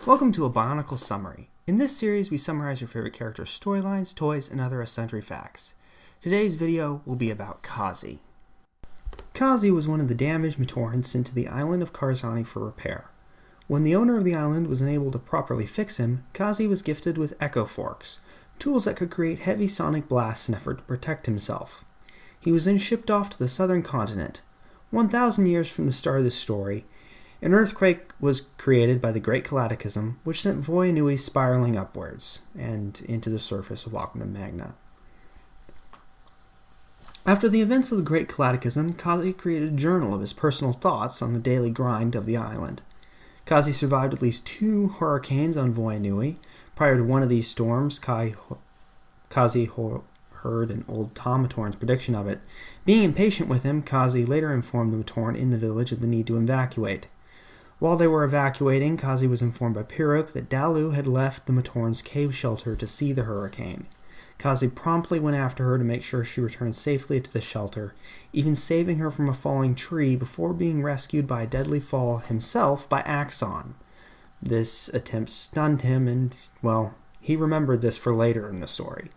Welcome to a Bionicle Summary. In this series, we summarize your favorite characters' storylines, toys, and other eccentric facts. Today's video will be about Kazi. Kazi was one of the damaged Matoran sent to the island of Karzahni for repair. When the owner of the island was unable to properly fix him, Kazi was gifted with Echo Forks, tools that could create heavy sonic blasts in an effort to protect himself. He was then shipped off to the southern continent. 1,000 years from the start of this story, an earthquake was created by the Great Cataclysm, which sent Voyanui spiraling upwards and into the surface of Aqua Magna. After the events of the Great Cataclysm, Kazi created a journal of his personal thoughts on the daily grind of the island. Kazi survived at least 2 hurricanes on Voyanui. Prior to one of these storms, Kazi heard an old Matoran's prediction of it. Being impatient with him, Kazi later informed the Matoran in the village of the need to evacuate. While they were evacuating, Kazi was informed by Piruk that Dalu had left the Matoran's cave shelter to see the hurricane. Kazi promptly went after her to make sure she returned safely to the shelter, even saving her from a falling tree before being rescued by a deadly fall himself by Axon. This attempt stunned him and, well, he remembered this for later in the story.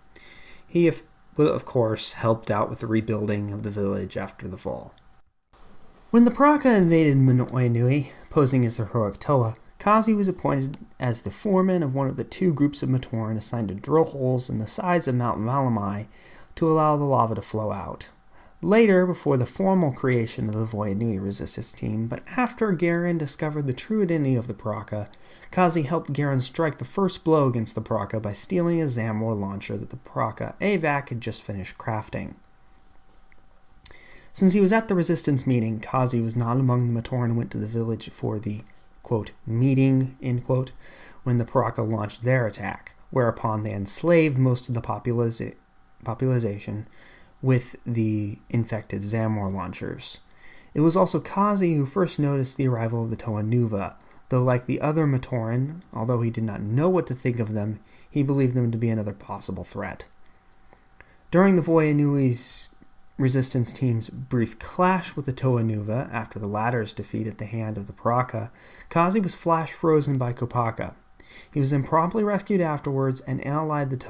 He, of course, helped out with the rebuilding of the village after the fall. When the Paraka invaded Voyanui, posing as the heroic Toa, Kazi was appointed as the foreman of one of the 2 groups of Matoran assigned to drill holes in the sides of Mount Valamai to allow the lava to flow out. Later, before the formal creation of the Voyanui resistance team, but after Garen discovered the true identity of the Paraka, Kazi helped Garen strike the first blow against the Paraka by stealing a Zamor launcher that the Paraka Avac had just finished crafting. Since he was at the resistance meeting, Kazi was not among the Matoran and went to the village for the, quote, meeting, end quote, when the Paraka launched their attack, whereupon they enslaved most of the population with the infected Zamor launchers. It was also Kazi who first noticed the arrival of the Toa Nuva, though like the other Matoran, although he did not know what to think of them, he believed them to be another possible threat. During the Voyanui's resistance team's brief clash with the Toa Nuva after the latter's defeat at the hand of the Paraka, Kazi was flash frozen by Kopaka. He was then promptly rescued afterwards and allied with the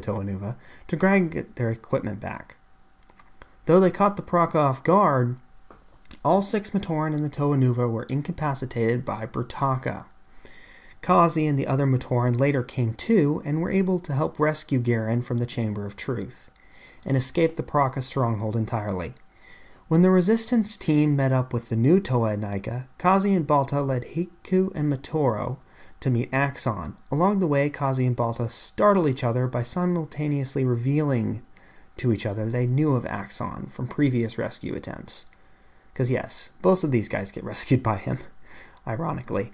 Toa Nuva to drag their equipment back. Though they caught the Paraka off guard, all 6 Matoran and the Toa Nuva were incapacitated by Brutaka. Kazi and the other Matoran later came to and were able to help rescue Garen from the Chamber of Truth and escaped the Paraka stronghold entirely. When the resistance team met up with the new Toa Nika, Kazi and Balta led Hiku and Matoro to meet Axon. Along the way, Kazi and Balta startle each other by simultaneously revealing to each other they knew of Axon from previous rescue attempts. Because yes, both of these guys get rescued by him, ironically.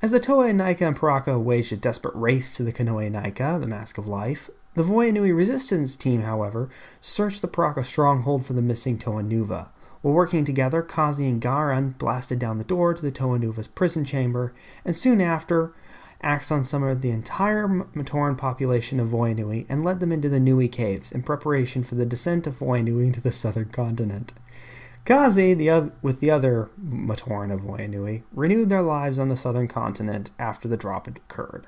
As the Toa Nika and Paraka waged a desperate race to the Kanoe Nika, the Mask of Life, the Voyanui resistance team, however, searched the Paraka stronghold for the missing Toa Nuva. While working together, Kazi and Garan blasted down the door to the Toa Nuva's prison chamber, and soon after, Axon summoned the entire Matoran population of Voyanui and led them into the Nui Caves in preparation for the descent of Voyanui into the southern continent. Kazi, with the other Matoran of Voyanui, renewed their lives on the southern continent after the drop had occurred.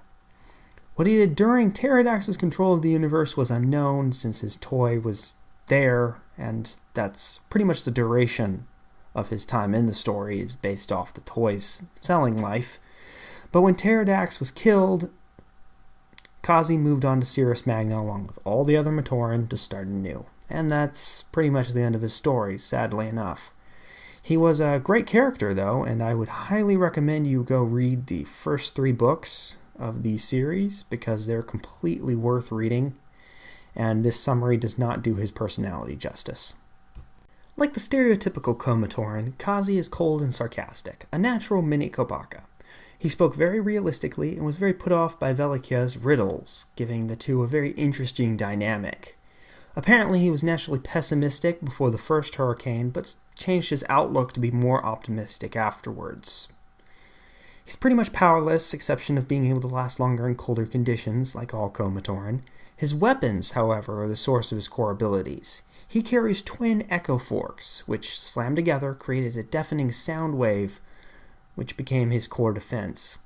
What he did during Pterodax's control of the universe was unknown, since his toy was there, and that's pretty much the duration of his time in the story is based off the toy's selling life. But when Pterodax was killed, Kazi moved on to Cirrus Magna along with all the other Matoran to start anew. And that's pretty much the end of his story, sadly enough. He was a great character, though, and I would highly recommend you go read the first 3 books of the series because they're completely worth reading, and this summary does not do his personality justice. Like the stereotypical Matoran, Kazi is cold and sarcastic, a natural mini Kopaka. He spoke very realistically and was very put off by Velikia's riddles, giving the 2 a very interesting dynamic. Apparently he was naturally pessimistic before the first hurricane, but changed his outlook to be more optimistic afterwards. He's pretty much powerless, exception of being able to last longer in colder conditions, like all Matoran. His weapons, however, are the source of his core abilities. He carries twin Echo Forks, which, slammed together, created a deafening sound wave which became his core defense.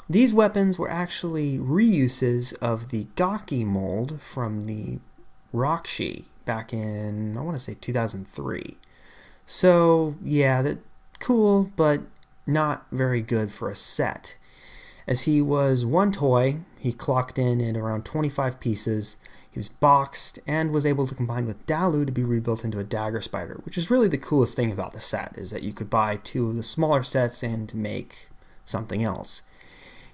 These weapons were actually reuses of the Gaki mold from the Rakshi back in, I want to say 2003. So yeah, that's cool, but not very good for a set. As he was one toy, he clocked in at around 25 pieces. He was boxed and was able to combine with Dalu to be rebuilt into a dagger spider, which is really the coolest thing about the set, is that you could buy two of the smaller sets and make something else.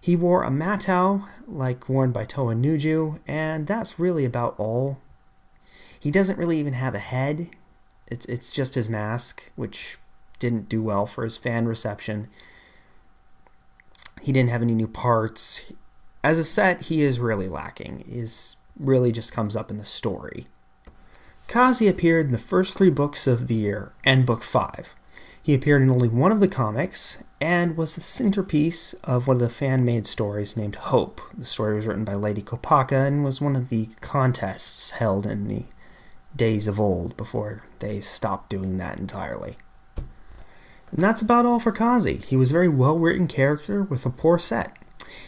He wore a Matau, like worn by Toa Nuju, and that's really about all. He doesn't really even have a head. It's just his mask, which didn't do well for his fan reception. He didn't have any new parts. As a set, he is really lacking. He really just comes up in the story. Kazi appeared in the first 3 books of the year and book 5. He appeared in only one of the comics and was the centerpiece of one of the fan-made stories named Hope. The story was written by Lady Kopaka and was one of the contests held in the days of old before they stopped doing that entirely. And that's about all for Kazi. He was a very well-written character with a poor set.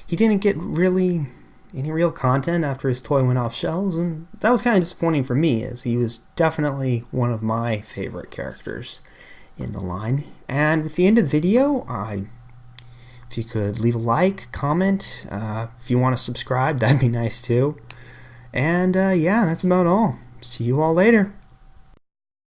He didn't get really any real content after his toy went off shelves, and that was kind of disappointing for me, as he was definitely one of my favorite characters in the line. And with the end of the video, if you could leave a like, comment, if you want to subscribe, that'd be nice too. And yeah, that's about all. See you all later.